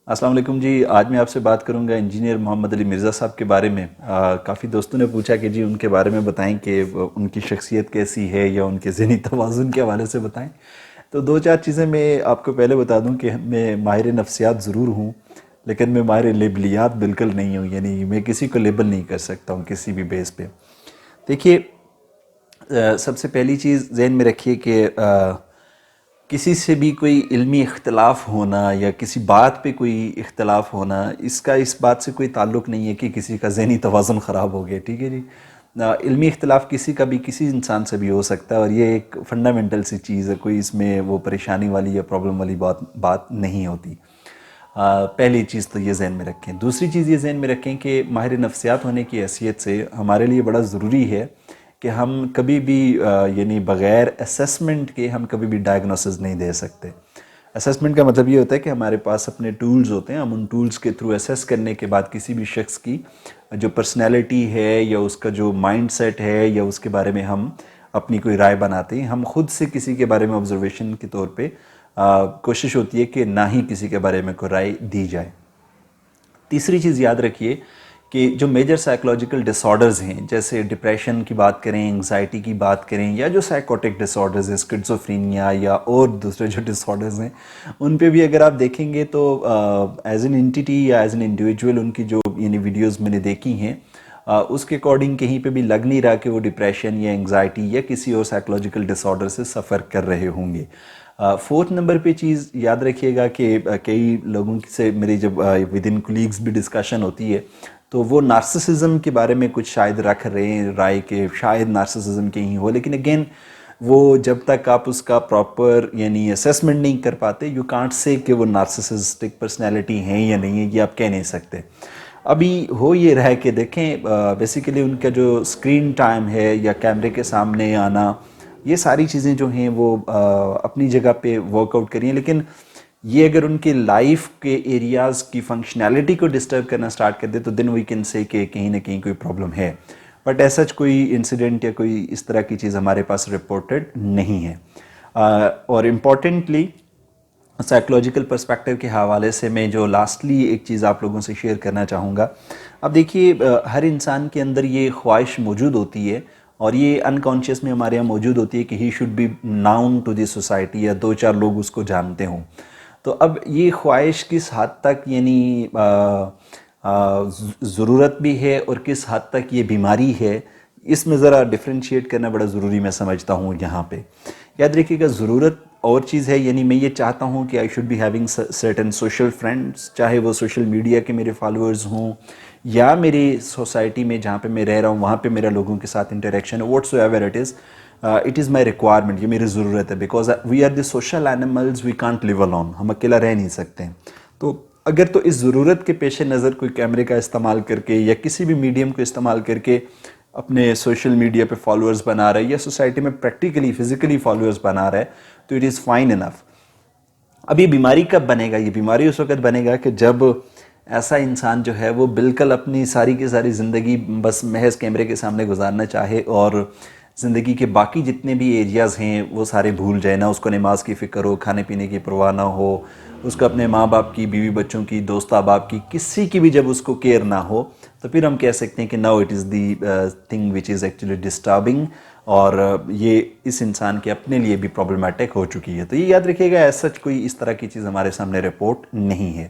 السلام علیکم جی، آج میں آپ سے بات کروں گا انجینئر محمد علی مرزا صاحب کے بارے میں۔ کافی دوستوں نے پوچھا کہ جی ان کے بارے میں بتائیں کہ ان کی شخصیت کیسی ہے یا ان کے ذہنی توازن کے حوالے سے بتائیں۔ تو دو چار چیزیں میں آپ کو پہلے بتا دوں کہ میں ماہر نفسیات ضرور ہوں، لیکن میں ماہر لیبلیات بالکل نہیں ہوں، یعنی میں کسی کو لیبل نہیں کر سکتا ہوں کسی بھی بیس پہ۔ دیکھیے، سب سے پہلی چیز ذہن میں رکھیے کہ کسی سے بھی کوئی علمی اختلاف ہونا یا کسی بات پہ کوئی اختلاف ہونا، اس بات سے کوئی تعلق نہیں ہے کہ کسی کا ذہنی توازن خراب ہو گیا، ٹھیک ہے جی۔ علمی اختلاف کسی کا بھی کسی انسان سے بھی ہو سکتا ہے، اور یہ ایک فنڈامنٹل سی چیز ہے، کوئی اس میں وہ پریشانی والی یا پرابلم والی بات نہیں ہوتی۔ پہلی چیز تو یہ ذہن میں رکھیں۔ دوسری چیز یہ ذہن میں رکھیں کہ ماہر نفسیات ہونے کی حیثیت سے ہمارے لیے بڑا ضروری ہے کہ ہم کبھی بھی یعنی بغیر اسیسمنٹ کے ہم کبھی بھی ڈائگنوسز نہیں دے سکتے۔ اسیسمنٹ کا مطلب یہ ہوتا ہے کہ ہمارے پاس اپنے ٹولز ہوتے ہیں، ہم ان ٹولز کے تھرو اسیس کرنے کے بعد کسی بھی شخص کی جو پرسنالٹی ہے یا اس کا جو مائنڈ سیٹ ہے یا اس کے بارے میں ہم اپنی کوئی رائے بناتے ہیں۔ ہم خود سے کسی کے بارے میں آبزرویشن کے طور پہ کوشش ہوتی ہے کہ نہ ہی کسی کے بارے میں کوئی رائے دی جائے۔ تیسری چیز یاد رکھیے کہ جو میجر سائیکولوجیکل ڈس آرڈرز ہیں، جیسے ڈپریشن کی بات کریں، انگزائٹی کی بات کریں، یا جو سائیکوٹک ڈس آرڈرز ہیں، اسکیزوفرینیا یا اور دوسرے جو ڈس آرڈرز ہیں، ان پہ بھی اگر آپ دیکھیں گے تو ایز این انٹیٹی یا ایز این انڈیویجول ان کی جو یعنی ویڈیوز میں نے دیکھی ہیں، اس کے اکارڈنگ کہیں پہ بھی لگ نہیں رہا کہ وہ ڈپریشن یا انگزائٹی یا کسی اور سائیکولوجیکل ڈس آرڈر سے سفر کر رہے ہوں گے۔ فورتھ نمبر پہ چیز یاد رکھیے گا کہ کئی لوگوں سے میری جب ود ان کولیگز بھی ڈسکشن ہوتی ہے تو وہ نارسسزم کے بارے میں کچھ شاید رکھ رہے ہیں رائے کہ شاید نارسسزم کے ہی ہو، لیکن اگین وہ جب تک آپ اس کا پراپر یعنی اسیسمنٹ نہیں کر پاتے، یو کانٹ سے کہ وہ نارسسسٹک پرسنالٹی ہیں یا نہیں ہے، یہ آپ کہہ نہیں سکتے۔ ابھی ہو یہ رہا ہے کہ دیکھیں بیسیکلی ان کا جو اسکرین ٹائم ہے یا کیمرے کے سامنے آنا، یہ ساری چیزیں جو ہیں وہ اپنی جگہ پہ ورک آؤٹ کری ہیں، لیکن یہ اگر ان کے لائف کے ایریاز کی فنکشنالٹی کو ڈسٹرب کرنا سٹارٹ کر دے تو دین وی کین سے کہ کہیں نہ کہیں کوئی پرابلم ہے، بٹ ایسا کوئی انسیڈنٹ یا کوئی اس طرح کی چیز ہمارے پاس رپورٹڈ نہیں ہے۔ اور امپورٹنٹلی سائیکولوجیکل پرسپیکٹیو کے حوالے سے میں جو لاسٹلی ایک چیز آپ لوگوں سے شیئر کرنا چاہوں گا، اب دیکھیے ہر انسان کے اندر یہ خواہش موجود ہوتی ہے، اور یہ انکانشیس میں ہمارے یہاں موجود ہوتی ہے کہ ہی should be known to the society, یا دو چار لوگ اس کو جانتے ہوں۔ تو اب یہ خواہش کس حد تک یعنی ضرورت بھی ہے اور کس حد تک یہ بیماری ہے، اس میں ذرا ڈفرینشیٹ کرنا بڑا ضروری میں سمجھتا ہوں یہاں پہ۔ یاد رکھیے گا ضرورت اور چیز ہے، یعنی میں یہ چاہتا ہوں کہ I should be having certain social friends, چاہے وہ سوشل میڈیا کے میرے فالوورز ہوں یا میری سوسائٹی میں جہاں پہ میں رہ رہا ہوں وہاں پہ میرا لوگوں کے ساتھ انٹریکشن ہے، whatsoever it is my requirement, یہ میری ضرورت ہے، because we are the social animals, we can't live alone, ہم اکیلا رہ نہیں سکتے ہیں۔ تو اگر تو اس ضرورت کے پیش نظر کوئی کیمرے کا استعمال کر کے یا کسی بھی میڈیم کو استعمال کر کے اپنے سوشل میڈیا پہ فالوورز بنا رہا ہے یا سوسائٹی میں پریکٹیکلی فزیکلی فالوورز بنا رہا ہے تو اٹ از فائن انف۔ اب یہ بیماری کب بنے گا؟ یہ بیماری اس وقت بنے گا کہ جب ایسا انسان جو ہے وہ بالکل اپنی ساری کی ساری زندگی بس محض کیمرے کے سامنے گزارنا چاہے اور زندگی کے باقی جتنے بھی ایریاز ہیں وہ سارے بھول جائے، نہ اس کو نماز کی فکر ہو، کھانے پینے کی پرواہ نہ ہو، اس کو اپنے ماں باپ کی، بیوی بچوں کی، دوست احباب کی، کسی کی بھی جب اس کو کیئر نہ ہو، تو پھر ہم کہہ سکتے ہیں کہ now it is the thing which is actually disturbing, اور یہ اس انسان کے اپنے لیے بھی پرابلمیٹک ہو چکی ہے۔ تو یہ یاد رکھیے گا، ایز سچ کوئی اس طرح کی چیز ہمارے سامنے رپورٹ نہیں ہے۔